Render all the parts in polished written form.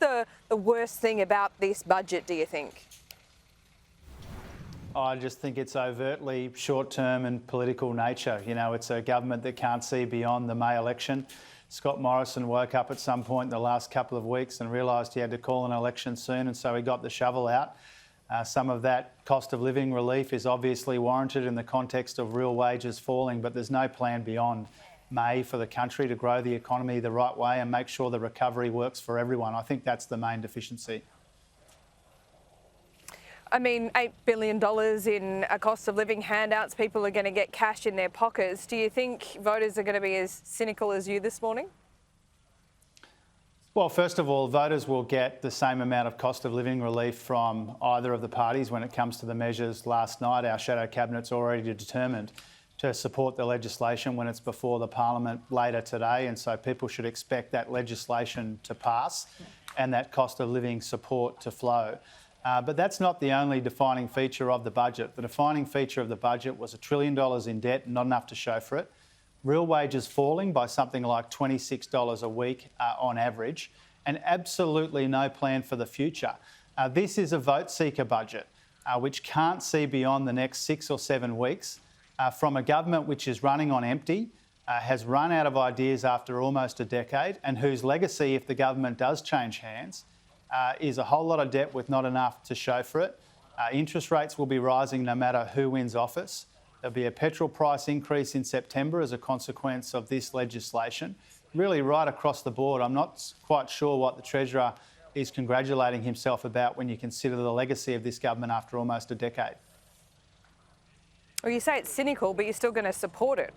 the worst thing about this budget, do you think? I just think it's overtly short-term and political nature. You know, it's a government that can't see beyond the May election. Scott Morrison woke up at some point in the last couple of weeks and realised he had to call an election soon, and so he got the shovel out. Some of that cost of living relief is obviously warranted in the context of real wages falling, but there's no plan beyond May for the country to grow the economy the right way and make sure the recovery works for everyone. I think that's the main deficiency. I mean, $8 billion in a cost of living handouts, people are going to get cash in their pockets. Do you think voters are going to be as cynical as you this morning? Well, first of all, voters will get the same amount of cost of living relief from either of the parties when it comes to the measures. Last night, our shadow cabinet's already determined to support the legislation when it's before the Parliament later today, and so people should expect that legislation to pass and that cost of living support to flow. But that's not the only defining feature of the budget. The defining feature of the budget was $1 trillion in debt, not enough to show for it. Real wages falling by something like $26 a week on average, and absolutely no plan for the future. This is a vote-seeker budget, which can't see beyond the next 6 or 7 weeks from a government which is running on empty, has run out of ideas after almost a decade, and whose legacy, if the government does change hands, is a whole lot of debt with not enough to show for it. Interest rates will be rising no matter who wins office. There'll be a petrol price increase in September as a consequence of this legislation. Really right across the board. I'm not quite sure what the Treasurer is congratulating himself about when you consider the legacy of this government after almost a decade. Well, you say it's cynical, but you're still going to support it.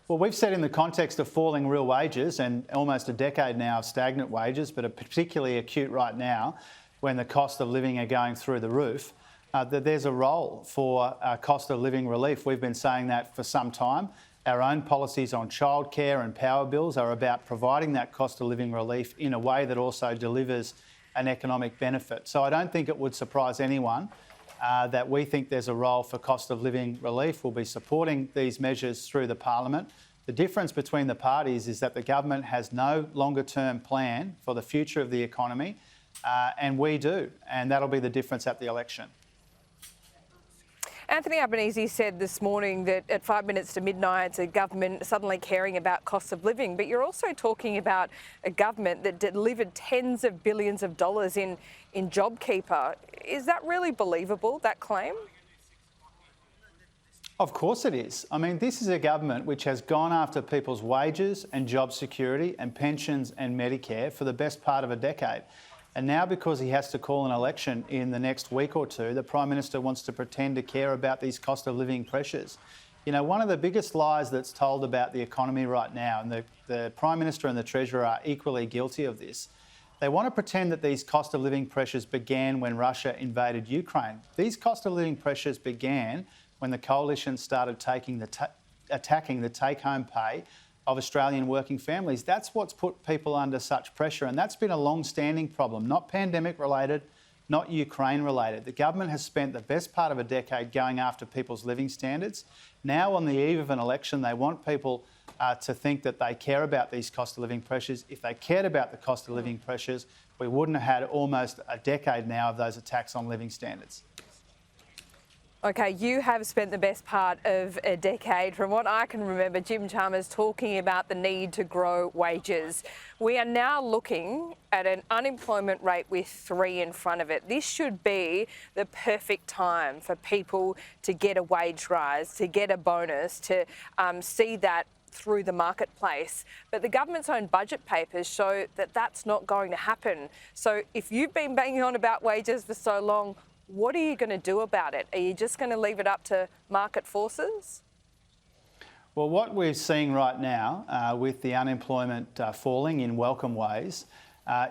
Well, we've said in the context of falling real wages and almost a decade now of stagnant wages, but are particularly acute right now when the cost of living are going through the roof, that there's a role for cost of living relief. We've been saying that for some time. Our own policies on childcare and power bills are about providing that cost of living relief in a way that also delivers an economic benefit. So I don't think it would surprise anyone that we think there's a role for cost of living relief. We'll be supporting these measures through the Parliament. The difference between the parties is that the government has no longer-term plan for the future of the economy, and we do, and that'll be the difference at the election. Anthony Albanese said this morning that at 5 minutes to midnight, it's a government suddenly caring about cost of living. But you're also talking about a government that delivered tens of billions of dollars in JobKeeper. Is that really believable, that claim? Of course it is. I mean, this is a government which has gone after people's wages and job security and pensions and Medicare for the best part of a decade. And now, because he has to call an election in the next week or two, the Prime Minister wants to pretend to care about these cost of living pressures. You know, one of the biggest lies that's told about the economy right now, and the Prime Minister and the Treasurer are equally guilty of this, they want to pretend that these cost of living pressures began when Russia invaded Ukraine. These cost of living pressures began when the coalition started attacking the take-home pay of Australian working families. That's what's put people under such pressure, and that's been a long-standing problem, not pandemic-related, not Ukraine-related. The government has spent the best part of a decade going after people's living standards. Now, on the eve of an election, they want people to think that they care about these cost of living pressures. If they cared about the cost of living pressures, we wouldn't have had almost a decade now of those attacks on living standards. OK, you have spent the best part of a decade, from what I can remember, Jim Chalmers talking about the need to grow wages. We are now looking at an unemployment rate with 3 in front of it. This should be the perfect time for people to get a wage rise, to get a bonus, to see that through the marketplace. But the government's own budget papers show that that's not going to happen. So if you've been banging on about wages for so long, what are you going to do about it? Are you just going to leave it up to market forces? Well, what we're seeing right now with the unemployment falling in welcome ways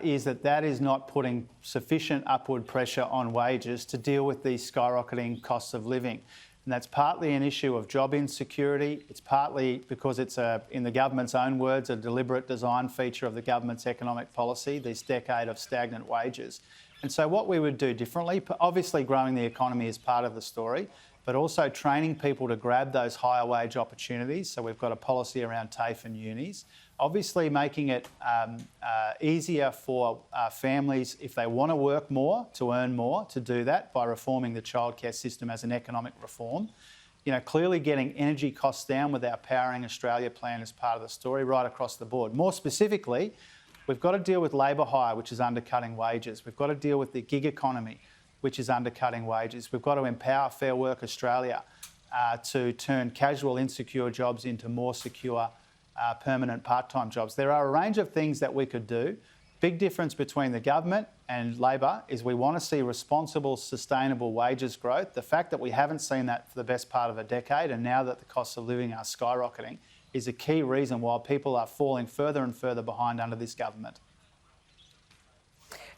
is that is not putting sufficient upward pressure on wages to deal with these skyrocketing costs of living. And that's partly an issue of job insecurity. It's partly because it's, in the government's own words, a deliberate design feature of the government's economic policy, this decade of stagnant wages. And so what we would do differently, obviously growing the economy is part of the story, but also training people to grab those higher wage opportunities. So we've got a policy around TAFE and unis. Obviously making it easier for families, if they want to work more, to earn more, to do that by reforming the childcare system as an economic reform. Clearly getting energy costs down with our Powering Australia plan as part of the story right across the board. More specifically, we've got to deal with labour hire, which is undercutting wages. We've got to deal with the gig economy, which is undercutting wages. We've got to empower Fair Work Australia to turn casual, insecure jobs into more secure, permanent part-time jobs. There are a range of things that we could do. Big difference between the government and Labor is we want to see responsible, sustainable wages growth. The fact that we haven't seen that for the best part of a decade, and now that the costs of living are skyrocketing, is a key reason why people are falling further and further behind under this government.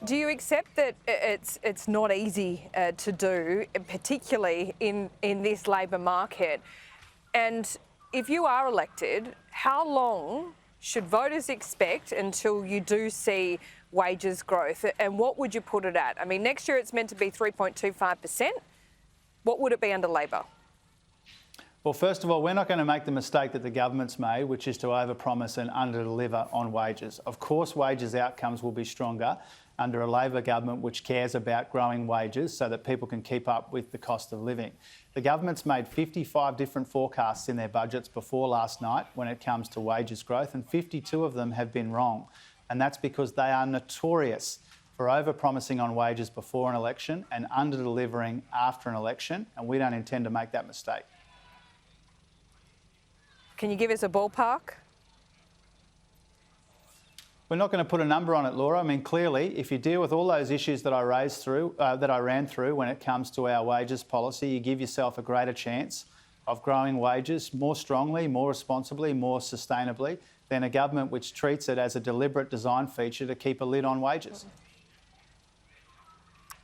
Do you accept that it's not easy to do, particularly in this Labor market? And if you are elected, how long should voters expect until you do see wages growth? And what would you put it at? I mean, next year it's meant to be 3.25%. What would it be under Labor? Well, first of all, we're not going to make the mistake that the government's made, which is to overpromise and underdeliver on wages. Of course, wages outcomes will be stronger under a Labor government which cares about growing wages so that people can keep up with the cost of living. The government's made 55 different forecasts in their budgets before last night when it comes to wages growth, and 52 of them have been wrong. And that's because they are notorious for overpromising on wages before an election and underdelivering after an election, and we don't intend to make that mistake. Can you give us a ballpark? We're not going to put a number on it, Laura. I mean, clearly, if you deal with all those issues that I ran through when it comes to our wages policy, you give yourself a greater chance of growing wages more strongly, more responsibly, more sustainably than a government which treats it as a deliberate design feature to keep a lid on wages.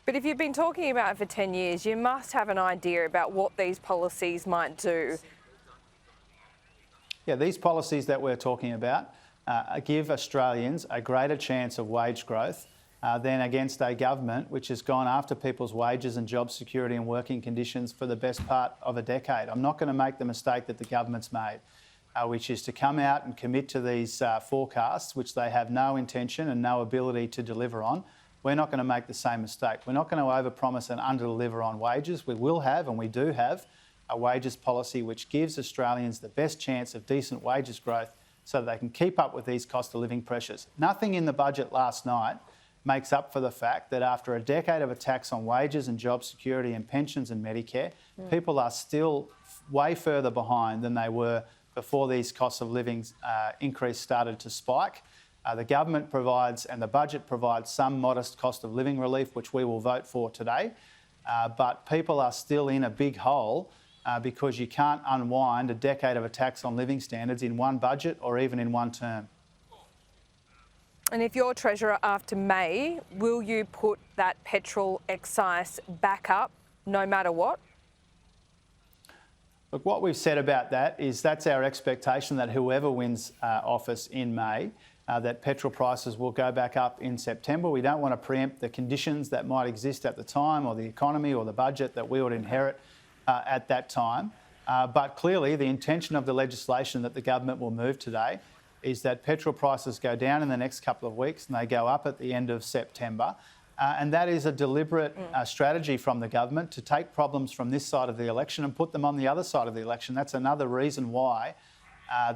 But if you've been talking about it for 10 years, you must have an idea about what these policies might do. Yeah, these policies that we're talking about give Australians a greater chance of wage growth than against a government which has gone after people's wages and job security and working conditions for the best part of a decade. I'm not going to make the mistake that the government's made, which is to come out and commit to these forecasts which they have no intention and no ability to deliver on. We're not going to make the same mistake. We're not going to overpromise and underdeliver on wages. We will have, and we do have, a wages policy which gives Australians the best chance of decent wages growth so that they can keep up with these cost of living pressures. Nothing in the budget last night makes up for the fact that after a decade of attacks on wages and job security and pensions and Medicare, people are still way further behind than they were before these cost of living increase started to spike. The government provides and the budget provides some modest cost of living relief, which we will vote for today, but people are still in a big hole because you can't unwind a decade of attacks on living standards in one budget or even in one term. And if you're Treasurer after May, will you put that petrol excise back up no matter what? Look, what we've said about that is that's our expectation that whoever wins office in May, that petrol prices will go back up in September. We don't want to preempt the conditions that might exist at the time or the economy or the budget that we would inherit at that time. But clearly the intention of the legislation that the government will move today is that petrol prices go down in the next couple of weeks and they go up at the end of September. And that is a deliberate strategy from the government to take problems from this side of the election and put them on the other side of the election. That's another reason why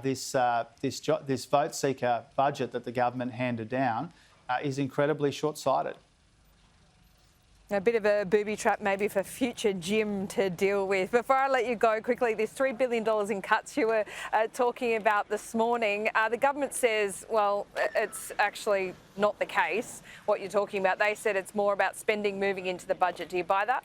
this vote seeker budget that the government handed down is incredibly short-sighted. A bit of a booby trap maybe for future Jim to deal with. Before I let you go quickly, this $3 billion in cuts you were talking about this morning, the government says, well, it's actually not the case, what you're talking about. They said it's more about spending moving into the budget. Do you buy that?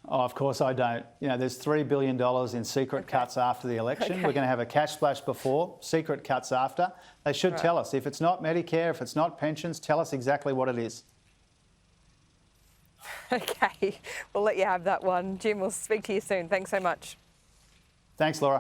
Oh, of course I don't. You know, there's $3 billion in secret cuts after the election. We're going to have a cash splash before, secret cuts after. They should tell us. If it's not Medicare, if it's not pensions, tell us exactly what it is. Okay, we'll let you have that one. Jim, we'll speak to you soon. Thanks so much. Thanks, Laura.